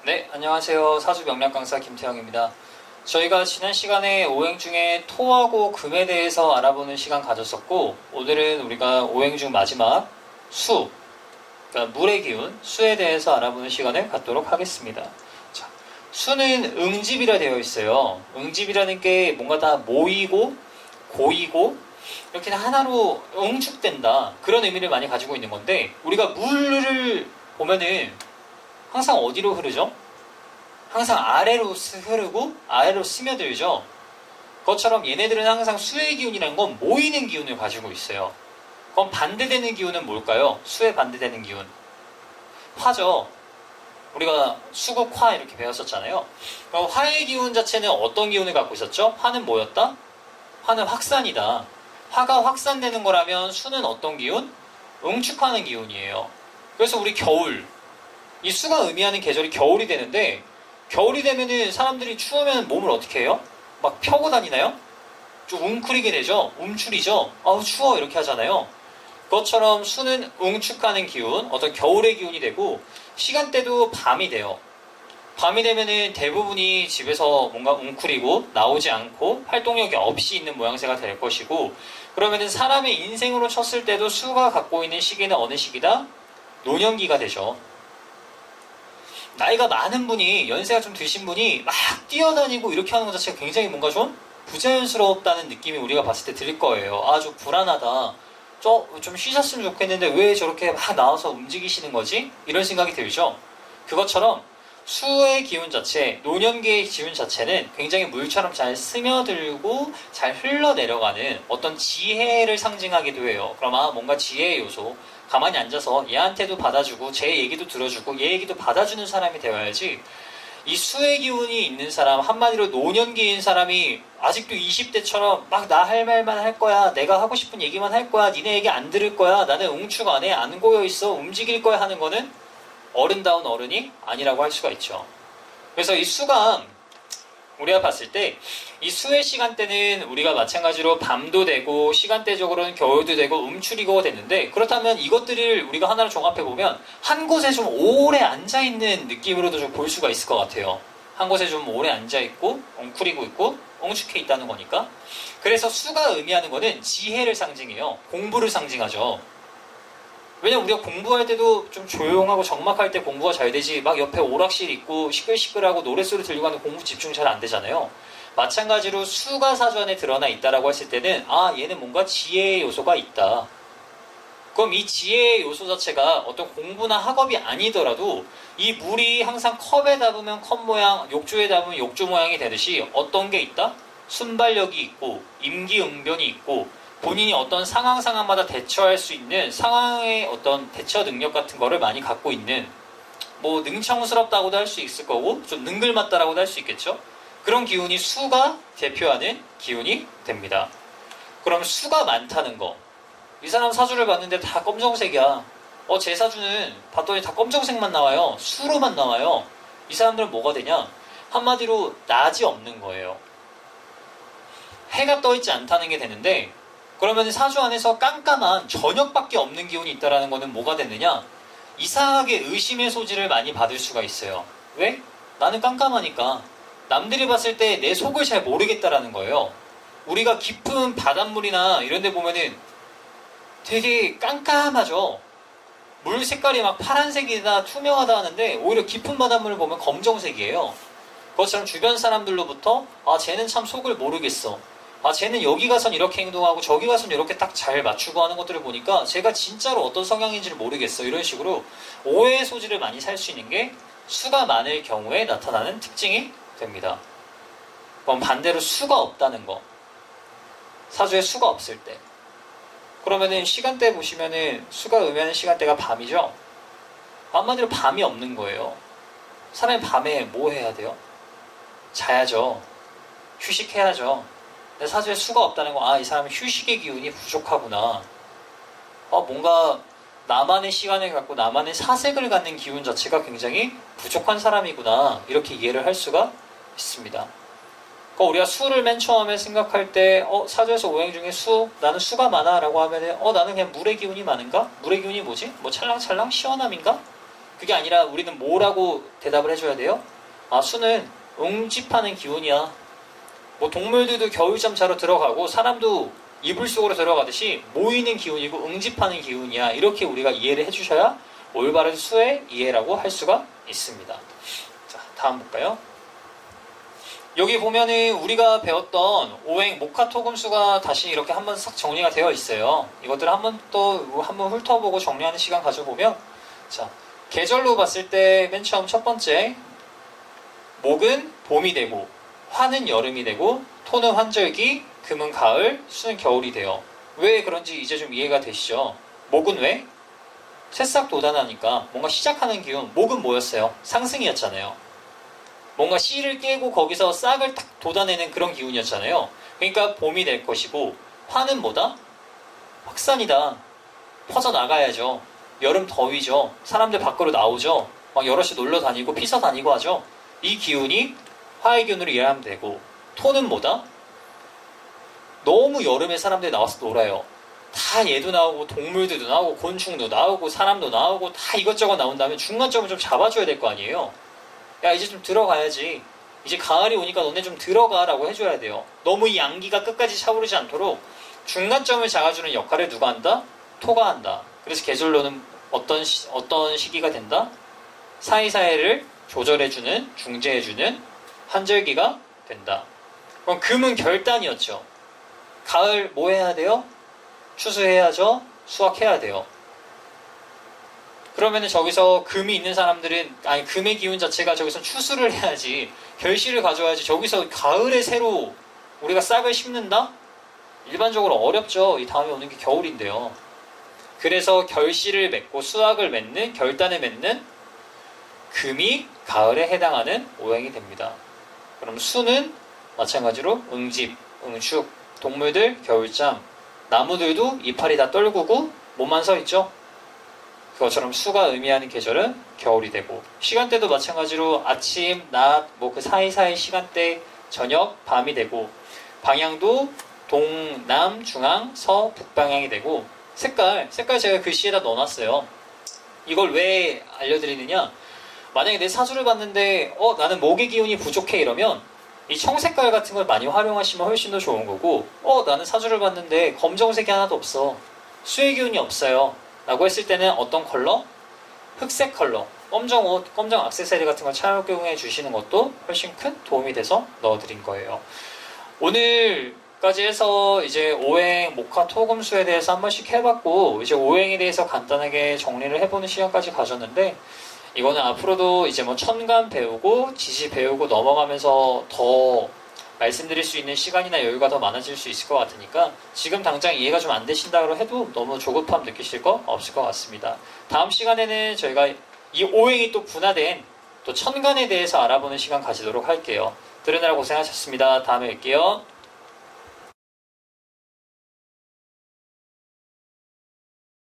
네, 안녕하세요. 사주 명략 강사 김태형입니다. 저희가 지난 시간에 오행 중에 토하고 금에 대해서 알아보는 시간 가졌었고, 오늘은 우리가 오행 중 마지막 수, 그러니까 물의 기운, 수에 대해서 알아보는 시간을 갖도록 하겠습니다. 자, 수는 응집이라 되어 있어요. 응집이라는 게 뭔가 다 모이고 고이고 이렇게 하나로 응축된다, 그런 의미를 많이 가지고 있는 건데, 우리가 물을 보면은 항상 어디로 흐르죠? 항상 아래로 흐르고 아래로 스며들죠. 그것처럼 얘네들은 항상 수의 기운이라는 건 모이는 기운을 가지고 있어요. 그럼 반대되는 기운은 뭘까요? 수에 반대되는 기운, 화죠. 우리가 수국 화 이렇게 배웠었잖아요. 그럼 화의 기운 자체는 어떤 기운을 갖고 있었죠? 화는 뭐였다? 화는 확산이다. 화가 확산되는 거라면 수는 어떤 기운? 응축하는 기운이에요. 그래서 우리 겨울, 이 수가 의미하는 계절이 겨울이 되는데, 겨울이 되면은 사람들이 추우면 몸을 어떻게 해요? 막 펴고 다니나요? 좀 웅크리게 되죠? 움츠리죠? 아우 추워 이렇게 하잖아요. 그것처럼 수는 응축하는 기운, 어떤 겨울의 기운이 되고, 시간대도 밤이 돼요. 밤이 되면은 대부분이 집에서 뭔가 웅크리고 나오지 않고 활동력이 없이 있는 모양새가 될 것이고, 그러면은 사람의 인생으로 쳤을 때도 수가 갖고 있는 시기는 어느 시기다? 노년기가 되죠. 나이가 많은 분이, 연세가 좀 드신 분이 막 뛰어다니고 이렇게 하는 것 자체가 굉장히 뭔가 좀 부자연스럽다는 느낌이 우리가 봤을 때 들 거예요. 아, 좀 불안하다. 좀 쉬셨으면 좋겠는데 왜 저렇게 막 나와서 움직이시는 거지? 이런 생각이 들죠. 그것처럼 수의 기운 자체, 노년기의 기운 자체는 굉장히 물처럼 잘 스며들고 잘 흘러내려가는 어떤 지혜를 상징하기도 해요. 그럼 뭔가 지혜의 요소, 가만히 앉아서 얘한테도 받아주고 제 얘기도 들어주고 얘 얘기도 받아주는 사람이 되어야지, 이 수의 기운이 있는 사람, 한마디로 노년기인 사람이 아직도 20대처럼 막 나 할 말만 할 거야, 내가 하고 싶은 얘기만 할 거야, 니네 얘기 안 들을 거야, 나는 응축 안 해, 안 고여있어, 움직일 거야 하는 거는 어른다운 어른이 아니라고 할 수가 있죠. 그래서 이 수가 우리가 봤을 때, 이 수의 시간대는 우리가 마찬가지로 밤도 되고 시간대적으로는 겨울도 되고 움츠리고 됐는데, 그렇다면 이것들을 우리가 하나로 종합해보면 한 곳에 좀 오래 앉아있는 느낌으로도 좀 볼 수가 있을 것 같아요. 한 곳에 좀 오래 앉아있고 웅크리고 있고 엉축해 있다는 거니까. 그래서 수가 의미하는 거는 지혜를 상징해요. 공부를 상징하죠. 왜냐면 우리가 공부할 때도 좀 조용하고 적막할 때 공부가 잘 되지, 막 옆에 오락실 있고 시끌시끌하고 노랫소리 들리고 하는 공부 집중 잘 안 되잖아요. 마찬가지로 수가 사전에 드러나 있다라고 했을 때는 얘는 뭔가 지혜의 요소가 있다. 그럼 이 지혜의 요소 자체가 어떤 공부나 학업이 아니더라도 이 물이 항상 컵에 담으면 컵 모양, 욕조에 담으면 욕조 모양이 되듯이 어떤 게 있다? 순발력이 있고 임기응변이 있고 본인이 어떤 상황마다 대처할 수 있는 상황의 어떤 대처 능력 같은 거를 많이 갖고 있는, 뭐 능청스럽다고도 할 수 있을 거고 좀 능글맞다라고도 할 수 있겠죠. 그런 기운이 수가 대표하는 기운이 됩니다. 그럼 수가 많다는 거, 이 사람 사주를 봤는데 다 검정색이야. 제 사주는 봤더니 다 검정색만 나와요. 수로만 나와요. 이 사람들은 뭐가 되냐? 한마디로 낯이 없는 거예요. 해가 떠있지 않다는 게 되는데, 그러면 사주 안에서 깜깜한 저녁밖에 없는 기운이 있다는 거는 뭐가 됐느냐? 이상하게 의심의 소지를 많이 받을 수가 있어요. 왜? 나는 깜깜하니까. 남들이 봤을 때 내 속을 잘 모르겠다라는 거예요. 우리가 깊은 바닷물이나 이런 데 보면은 되게 깜깜하죠. 물 색깔이 막 파란색이다 투명하다 하는데 오히려 깊은 바닷물을 보면 검정색이에요. 그것처럼 주변 사람들로부터 쟤는 참 속을 모르겠어, 쟤는 여기 가선 이렇게 행동하고 저기 가선 이렇게 딱 잘 맞추고 하는 것들을 보니까 제가 진짜로 어떤 성향인지를 모르겠어, 이런 식으로 오해의 소지를 많이 살 수 있는 게 수가 많을 경우에 나타나는 특징이 됩니다. 그럼 반대로 수가 없다는 거, 사주에 수가 없을 때, 그러면은 시간대 보시면은 수가 의미하는 시간대가 밤이죠. 한마디로 밤이 없는 거예요. 사람이 밤에 뭐 해야 돼요? 자야죠. 휴식해야죠. 근데 사주에 수가 없다는 건 이 사람은 휴식의 기운이 부족하구나. 뭔가 나만의 시간을 갖고 나만의 사색을 갖는 기운 자체가 굉장히 부족한 사람이구나, 이렇게 이해를 할 수가 있습니다. 그러니까 우리가 수를 맨 처음에 생각할 때 사주에서 오행 중에 나는 수가 많아 라고 하면은 나는 그냥 물의 기운이 많은가? 물의 기운이 뭐지? 뭐 찰랑찰랑 시원함인가? 그게 아니라 우리는 뭐라고 대답을 해줘야 돼요? 아, 수는 응집하는 기운이야. 뭐 동물들도 겨울잠 자러 들어가고 사람도 이불 속으로 들어가듯이 모이는 기운이고 응집하는 기운이야. 이렇게 우리가 이해를 해주셔야 올바른 수의 이해라고 할 수가 있습니다. 자, 다음 볼까요? 여기 보면은 우리가 배웠던 오행 목화토금수가 다시 이렇게 한번 싹 정리가 되어 있어요. 이것들을 한번 훑어보고 정리하는 시간 가져보면, 자, 계절로 봤을 때 맨 처음 첫 번째, 목은 봄이 되고 화는 여름이 되고 토는 환절기, 금은 가을, 수는 겨울이 돼요. 왜 그런지 이제 좀 이해가 되시죠? 목은 왜? 새싹 돋아나니까 뭔가 시작하는 기운. 목은 뭐였어요? 상승이었잖아요. 뭔가 씨를 깨고 거기서 싹을 탁 돋아내는 그런 기운이었잖아요. 그러니까 봄이 될 것이고, 화는 뭐다? 확산이다. 퍼져나가야죠. 여름 더위죠. 사람들 밖으로 나오죠. 막 여럿이 놀러 다니고 피서 다니고 하죠. 이 기운이 화의 기운으로 이해하면 되고, 토는 뭐다? 너무 여름에 사람들이 나와서 놀아요. 다 얘도 나오고 동물들도 나오고 곤충도 나오고 사람도 나오고 다 이것저것 나온다면 중간점을 좀 잡아줘야 될 거 아니에요. 야, 이제 좀 들어가야지. 이제 가을이 오니까 너네 좀 들어가라고 해줘야 돼요. 너무 이 양기가 끝까지 차오르지 않도록 중간점을 잡아주는 역할을 누가 한다? 토가 한다. 그래서 계절로는 어떤 시기가 된다? 사이사이를 조절해주는, 중재해주는 환절기가 된다. 그럼 금은 결단이었죠. 가을 뭐 해야 돼요? 추수해야죠. 수확해야 돼요. 그러면은 저기서 금이 있는 사람들은, 아니, 금의 기운 자체가 저기서 추수를 해야지, 결실을 가져와야지, 저기서 가을에 새로 우리가 싹을 심는다? 일반적으로 어렵죠. 이 다음에 오는 게 겨울인데요. 그래서 결실을 맺고 수확을 맺는, 결단을 맺는 금이 가을에 해당하는 오행이 됩니다. 그럼 수는 마찬가지로 응집, 응축, 동물들 겨울잠, 나무들도 이파리 다 떨구고 몸만 서 있죠. 그것처럼 수가 의미하는 계절은 겨울이 되고, 시간대도 마찬가지로 아침, 낮, 뭐 그 사이사이 시간대, 저녁, 밤이 되고, 방향도 동, 남, 중앙, 서, 북방향이 되고, 색깔 제가 글씨에다 넣어놨어요. 이걸 왜 알려드리느냐? 만약에 내 사주를 봤는데 나는 목의 기운이 부족해 이러면 이 청색깔 같은 걸 많이 활용하시면 훨씬 더 좋은 거고, 나는 사주를 봤는데 검정색이 하나도 없어, 수의 기운이 없어요 라고 했을 때는 어떤 컬러? 흑색 컬러, 검정 옷, 검정 액세서리 같은 걸 착용해 주시는 것도 훨씬 큰 도움이 돼서 넣어드린 거예요. 오늘까지 해서 이제 오행, 목화, 토금수에 대해서 한 번씩 해봤고, 이제 오행에 대해서 간단하게 정리를 해보는 시간까지 가졌는데, 이거는 앞으로도 이제 뭐 천간 배우고 지지 배우고 넘어가면서 더 말씀드릴 수 있는 시간이나 여유가 더 많아질 수 있을 것 같으니까, 지금 당장 이해가 좀 안 되신다고 해도 너무 조급함 느끼실 거 없을 것 같습니다. 다음 시간에는 저희가 이 오행이 또 분화된 또 천간에 대해서 알아보는 시간 가지도록 할게요. 들으느라 고생하셨습니다. 다음에 뵐게요.